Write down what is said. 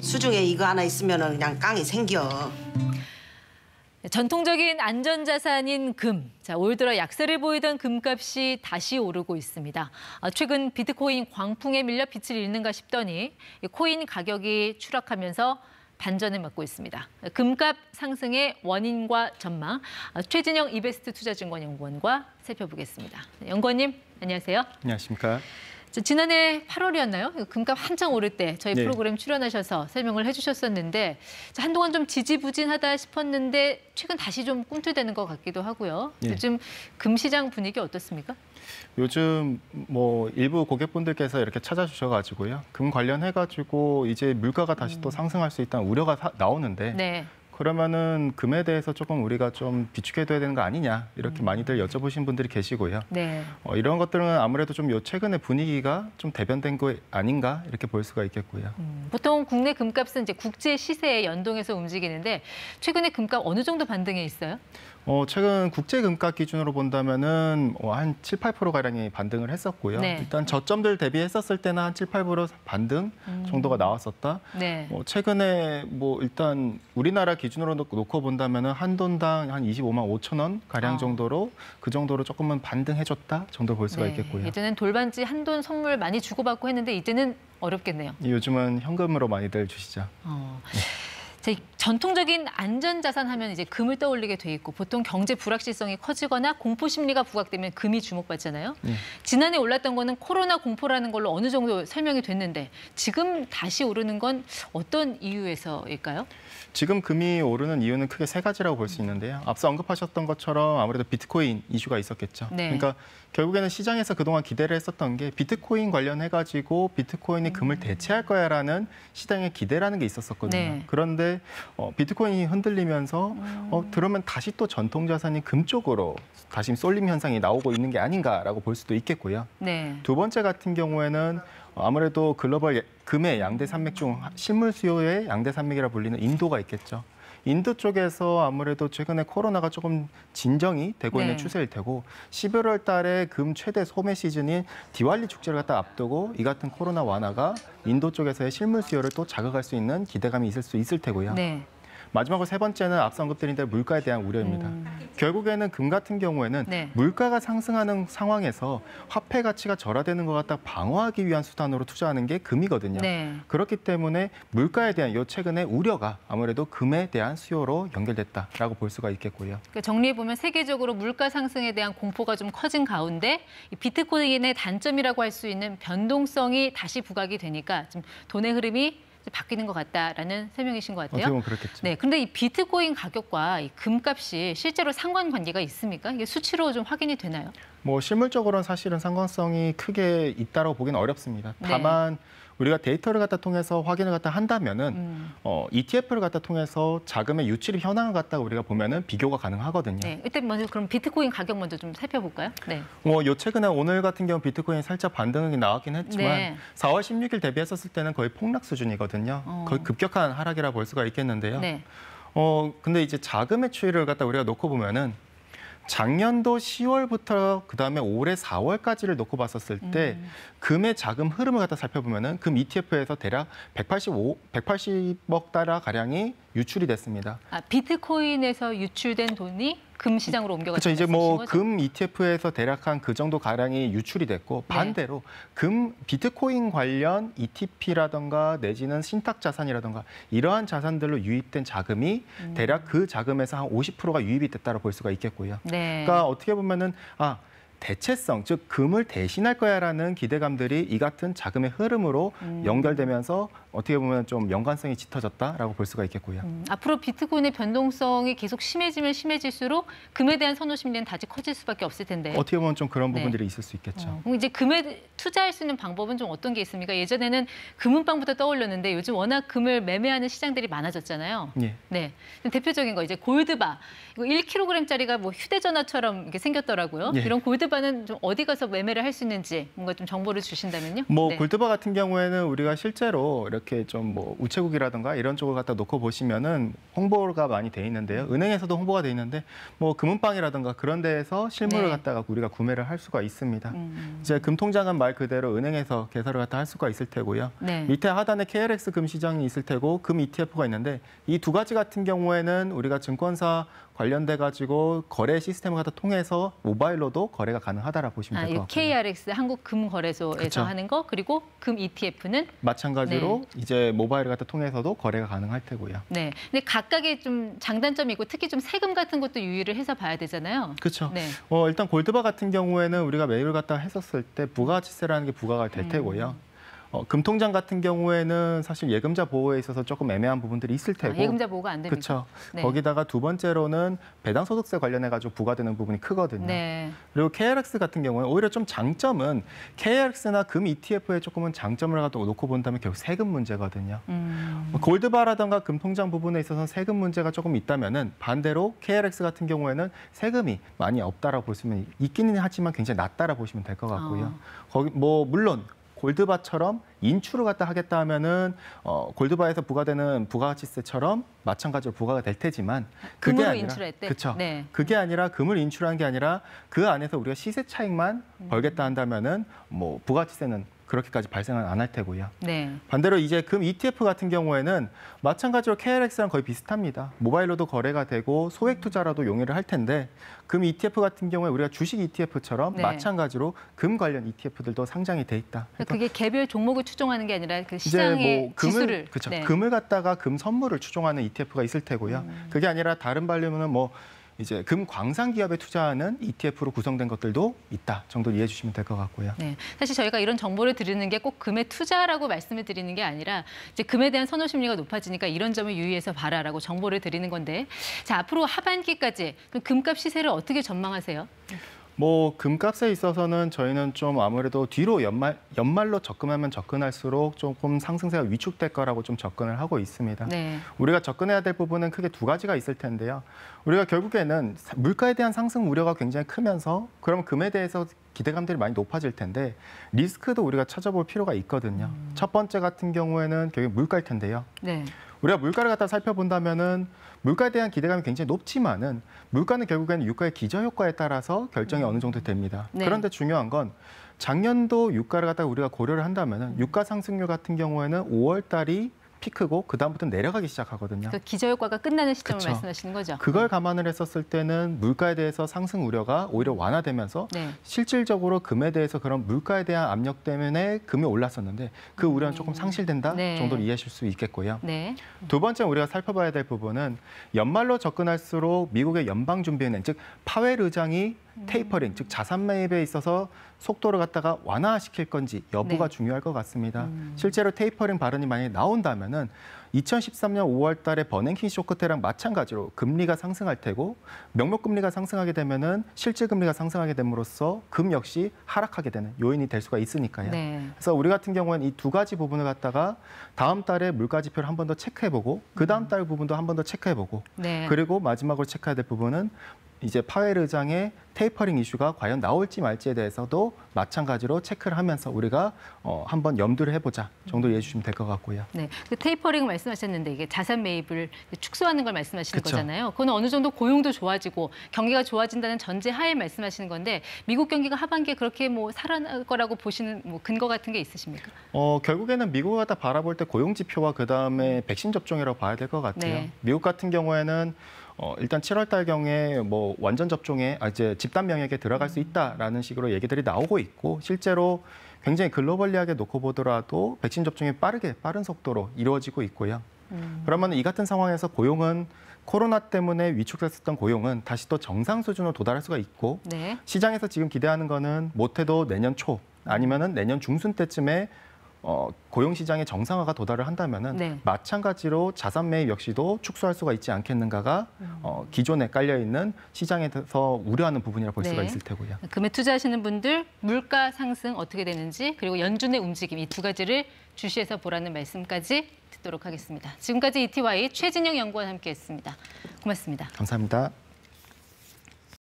수중에 이거 하나 있으면 그냥 깡이 생겨. 전통적인 안전자산인 금. 올 들어 약세를 보이던 금값이 다시 오르고 있습니다. 최근 비트코인 광풍에 밀려 빛을 잃는가 싶더니 코인 가격이 추락하면서 반전을 맞고 있습니다. 금값 상승의 원인과 전망, 최진영 이베스트 투자증권연구원과 살펴보겠습니다. 연구원님, 안녕하세요. 안녕하십니까. 지난해 8월이었나요? 금값 한창 오를 때 저희 네. 프로그램 출연하셔서 설명을 해주셨었는데 한동안 좀 지지부진하다 싶었는데 최근 다시 좀 꿈틀대는 것 같기도 하고요. 네. 요즘 금 시장 분위기 어떻습니까? 요즘 뭐 일부 고객분들께서 이렇게 찾아주셔가지고요. 금 관련해가지고 이제 물가가 다시 또 상승할 수 있다는 우려가 나오는데 네. 그러면은 금에 대해서 조금 우리가 좀 비축해둬야 되는 거 아니냐 이렇게 많이들 여쭤보신 분들이 계시고요. 네. 이런 것들은 아무래도 좀 요 최근의 분위기가 좀 대변된 거 아닌가 이렇게 볼 수가 있겠고요. 보통 국내 금값은 이제 국제 시세에 연동해서 움직이는데 최근에 금값 어느 정도 반등해 있어요? 최근 국제 금값 기준으로 본다면은 한 7, 8% 가량이 반등을 했었고요. 네. 일단 저점들 대비했었을 때는 한 7, 8% 반등 정도가 나왔었다. 네. 최근에 일단 우리나라 기준으로 놓고 본다면은 한 돈당 한 25만 5천 원 가량 정도로 그 정도로 조금은 반등해줬다 정도 볼 수가 있겠고요. 예전엔 돌반지 한돈 선물 많이 주고받고 했는데 이제는 어렵겠네요. 요즘은 현금으로 많이들 주시죠. 전통적인 안전자산 하면 이제 금을 떠올리게 돼 있고 보통 경제 불확실성이 커지거나 공포 심리가 부각되면 금이 주목받잖아요. 지난해 올랐던 거는 코로나 공포라는 걸로 어느 정도 설명이 됐는데 지금 다시 오르는 건 어떤 이유에서일까요? 지금 금이 오르는 이유는 크게 세 가지라고 볼 수 있는데요. 앞서 언급하셨던 것처럼 아무래도 비트코인 이슈가 있었겠죠. 네. 그러니까 결국에는 시장에서 그동안 기대를 했었던 게 비트코인 관련해가지고 비트코인이 금을 대체할 거야라는 시장의 기대라는 게 있었었거든요. 네. 그런데 비트코인이 흔들리면서 그러면 다시 또 전통자산인 금 쪽으로 다시 쏠림 현상이 나오고 있는 게 아닌가라고 볼 수도 있겠고요. 네. 두 번째 같은 경우에는 아무래도 글로벌 금의 양대 산맥 중 실물 수요의 양대 산맥이라 불리는 인도가 있겠죠. 인도 쪽에서 아무래도 최근에 코로나가 조금 진정이 되고 있는 추세일 테고 11월 달에 금 최대 소매 시즌인 디왈리 축제를 앞두고 이 같은 코로나 완화가 인도 쪽에서의 실물 수요를 또 자극할 수 있는 기대감이 있을 테고요. 네. 마지막으로 세 번째는 앞서 언급드린 대로 물가에 대한 우려입니다. 결국에는 금 같은 경우에는 물가가 상승하는 상황에서 화폐 가치가 절하되는 것 같다 방어하기 위한 수단으로 투자하는 게 금이거든요. 네. 그렇기 때문에 물가에 대한 최근의 우려가 아무래도 금에 대한 수요로 연결됐다라고 볼 수가 있겠고요. 그러니까 정리해보면 세계적으로 물가 상승에 대한 공포가 좀 커진 가운데 이 비트코인의 단점이라고 할 수 있는 변동성이 다시 부각이 되니까 좀 돈의 흐름이 바뀌는 것 같다라는 설명이신 것 같아요. 어떻게 보면 그렇겠죠. 네, 그런데 이 비트코인 가격과 이 금값이 실제로 상관관계가 있습니까? 이게 수치로 좀 확인이 되나요? 실물적으로는 사실은 상관성이 크게 있다고 보기는 어렵습니다. 다만 우리가 데이터를 통해서 확인을 한다면은 ETF를 통해서 자금의 유출입 현황을 우리가 보면은 비교가 가능하거든요. 네, 이때 먼저 그럼 비트코인 가격 먼저 좀 살펴볼까요? 네. 최근에 오늘 같은 경우 비트코인이 살짝 반등이 나왔긴 했지만 4월 16일 대비했었을 때는 거의 폭락 수준이거든요. 거의 급격한 하락이라 볼 수가 있겠는데요. 네. 근데 이제 자금의 추이를 우리가 놓고 보면은 작년도 10월부터 그다음에 올해 4월까지를 놓고 봤었을 때 금의 자금 흐름을 살펴보면은 금 ETF에서 대략 180억 달러 가량이 유출이 됐습니다. 비트코인에서 유출된 돈이 금 시장으로 옮겨갔죠. 그렇죠. 이제 금 ETF에서 대략 한 그 정도 가량이 유출이 됐고 반대로 비트코인 관련 ETP라든가 내지는 신탁 자산이라든가 이러한 자산들로 유입된 자금이 대략 그 자금에서 한 50%가 유입이 됐다고 볼 수가 있겠고요. 그러니까 어떻게 보면은 대체성, 즉 금을 대신할 거야라는 기대감들이 이 같은 자금의 흐름으로 연결되면서 어떻게 보면 좀 연관성이 짙어졌다라고 볼 수가 있겠고요. 앞으로 비트코인의 변동성이 계속 심해지면 심해질수록 금에 대한 선호 심리는 다시 커질 수밖에 없을 텐데. 어떻게 보면 좀 그런 부분들이 있을 수 있겠죠. 그럼 이제 금에 투자할 수 있는 방법은 좀 어떤 게 있습니까? 예전에는 금은방부터 떠올렸는데 요즘 워낙 금을 매매하는 시장들이 많아졌잖아요. 네. 대표적인 거 이제 골드바. 이거 1kg짜리가 휴대전화처럼 이렇게 생겼더라고요. 이런 골드바는 좀 어디 가서 매매를 할 수 있는지 뭔가 좀 정보를 주신다면요. 골드바 같은 경우에는 우리가 실제로 이렇게 이렇게 좀 뭐 우체국이라든가 이런 쪽을 갖다 놓고 보시면은 홍보가 많이 돼 있는데요. 은행에서도 홍보가 돼 있는데 뭐 금은방이라든가 그런 데에서 실물을 네. 갖다가 우리가 구매를 할 수가 있습니다. 이제 금통장은 말 그대로 은행에서 개설을 갖다 할 수가 있을 테고요. 네. 밑에 하단에 KLX 금 시장이 있을 테고 금 ETF가 있는데 이 두 가지 같은 경우에는 우리가 증권사 관련돼 가지고 거래 시스템을 갖다 통해서 모바일로도 거래가 가능하다라고 보시면 될 것 같고요. KRX 한국금거래소에서 그쵸. 하는 거 그리고 금 ETF는 마찬가지로 이제 모바일을 갖다 통해서도 거래가 가능할 테고요. 네. 근데 각각의 좀 장단점이 있고 특히 좀 세금 같은 것도 유의를 해서 봐야 되잖아요. 그렇죠. 네. 일단 골드바 같은 경우에는 우리가 매입을 갖다 했었을 때 부가가치세라는 게 부과가 될 테고요. 금통장 같은 경우에는 사실 예금자 보호에 있어서 조금 애매한 부분들이 있을 테고. 예금자 보호가 안 됩니까? 그렇죠. 네. 거기다가 두 번째로는 배당소득세 관련해 가지고 부과되는 부분이 크거든요. 네. 그리고 KRX 같은 경우에 오히려 좀 장점은 KRX나 금 ETF에 조금은 장점을 갖다 놓고 본다면 결국 세금 문제거든요. 골드바라든가 금통장 부분에 있어서 세금 문제가 조금 있다면은 반대로 KRX 같은 경우에는 세금이 많이 없다라고 보시면 있기는 하지만 굉장히 낮다라 보시면 될 것 같고요. 거기 뭐 물론 골드바처럼 인출을 갖다 하겠다 하면은 골드바에서 부과되는 부가가치세처럼 마찬가지로 부과가 될 테지만 그게 금으로 아니라 인출할 때? 그렇죠. 네. 그게 아니라 금을 인출한 게 아니라 그 안에서 우리가 시세 차익만 벌겠다 한다면은 뭐 부가가치세는 그렇게까지 발생은 안 할 테고요. 네. 반대로 이제 금 ETF 같은 경우에는 마찬가지로 KLX랑 거의 비슷합니다. 모바일로도 거래가 되고 소액 투자라도 용이를 할 텐데 금 ETF 같은 경우에 우리가 주식 ETF처럼 네. 마찬가지로 금 관련 ETF들도 상장이 돼 있다. 그래서 그게 개별 종목을 추종하는 게 아니라 그 이제 시장의 뭐 금을 지수를 그렇죠. 네. 금을 갖다가 금 선물을 추종하는 ETF가 있을 테고요. 그게 아니라 다른 발류는 뭐 이제 금 광산 기업에 투자하는 ETF로 구성된 것들도 있다 정도 이해해 주시면 될 것 같고요. 네, 사실 저희가 이런 정보를 드리는 게 꼭 금에 투자라고 말씀을 드리는 게 아니라 이제 금에 대한 선호 심리가 높아지니까 이런 점을 유의해서 봐라라고 정보를 드리는 건데, 자 앞으로 하반기까지 그럼 금값 시세를 어떻게 전망하세요? 뭐 금값에 있어서는 저희는 좀 아무래도 뒤로 연말로 접근하면 접근할수록 조금 상승세가 위축될 거라고 좀 접근을 하고 있습니다. 네. 우리가 접근해야 될 부분은 크게 두 가지가 있을 텐데요. 우리가 결국에는 물가에 대한 상승 우려가 굉장히 크면서 그럼 금에 대해서 기대감들이 많이 높아질 텐데 리스크도 우리가 찾아볼 필요가 있거든요. 첫 번째 같은 경우에는 결국 물가일 텐데요. 네. 우리가 물가를 갖다 살펴본다면은 물가에 대한 기대감이 굉장히 높지만은 물가는 결국에는 유가의 기저효과에 따라서 결정이 어느 정도 됩니다. 네. 그런데 중요한 건 작년도 유가를 갖다가 우리가 고려를 한다면은 유가 상승률 같은 경우에는 5월 달이 피크고 그다음부터는 내려가기 시작하거든요. 그 기저효과가 끝나는 시점을 그쵸. 말씀하시는 거죠? 그걸 감안을 했었을 때는 물가에 대해서 상승 우려가 오히려 완화되면서 네. 실질적으로 금에 대해서 그런 물가에 대한 압력 때문에 금이 올랐었는데 그 우려는 조금 상실된다 네. 정도로 이해하실 수 있겠고요. 네. 두 번째 우리가 살펴봐야 될 부분은 연말로 접근할수록 미국의 연방준비은행 즉 파웰 의장이 테이퍼링 즉 자산 매입에 있어서 속도를 갖다가 완화시킬 건지 여부가 네. 중요할 것 같습니다. 실제로 테이퍼링 발언이 만약에 나온다면은 2013년 5월 달에 버냉킹 쇼크 때랑 마찬가지로 금리가 상승할 테고 명목 금리가 상승하게 되면은 실질 금리가 상승하게 됨으로써 금 역시 하락하게 되는 요인이 될 수가 있으니까요. 네. 그래서 우리 같은 경우는 이 두 가지 부분을 갖다가 다음 달에 물가 지표를 한 번 더 체크해보고 그 다음 달 부분도 한 번 더 체크해보고 네. 그리고 마지막으로 체크해야 될 부분은 이제 파웰 의장의 테이퍼링 이슈가 과연 나올지 말지에 대해서도 마찬가지로 체크를 하면서 우리가 한번 염두를 해보자 정도 이해해 주시면 될 것 같고요. 네, 그 테이퍼링 말씀하셨는데 이게 자산 매입을 축소하는 걸 말씀하시는 그쵸. 거잖아요. 그건 어느 정도 고용도 좋아지고 경기가 좋아진다는 전제 하에 말씀하시는 건데 미국 경기가 하반기에 그렇게 뭐 살아날 거라고 보시는 뭐 근거 같은 게 있으십니까? 결국에는 미국을 갖다 바라볼 때 고용 지표와 그 다음에 백신 접종이라고 봐야 될 것 같아요. 네. 미국 같은 경우에는 일단 7월 달 경에 뭐 완전 접종에 이제 집단 면역에 들어갈 수 있다라는 식으로 얘기들이 나오고 있고 실제로 굉장히 글로벌리하게 놓고 보더라도 백신 접종이 빠른 속도로 이루어지고 있고요. 그러면 이 같은 상황에서 고용은 코로나 때문에 위축됐었던 고용은 다시 또 정상 수준으로 도달할 수가 있고 네. 시장에서 지금 기대하는 거는 못해도 내년 초 아니면은 내년 중순 때쯤에 고용 시장의 정상화가 도달을 한다면은 네. 마찬가지로 자산 매입 역시도 축소할 수가 있지 않겠는가가 기존에 깔려 있는 시장에서 우려하는 부분이라 볼 수가 네. 있을 테고요. 금에 투자하시는 분들 물가 상승 어떻게 되는지 그리고 연준의 움직임 이 두 가지를 주시해서 보라는 말씀까지 듣도록 하겠습니다. 지금까지 ETY 최진영 연구원 함께했습니다. 고맙습니다. 감사합니다.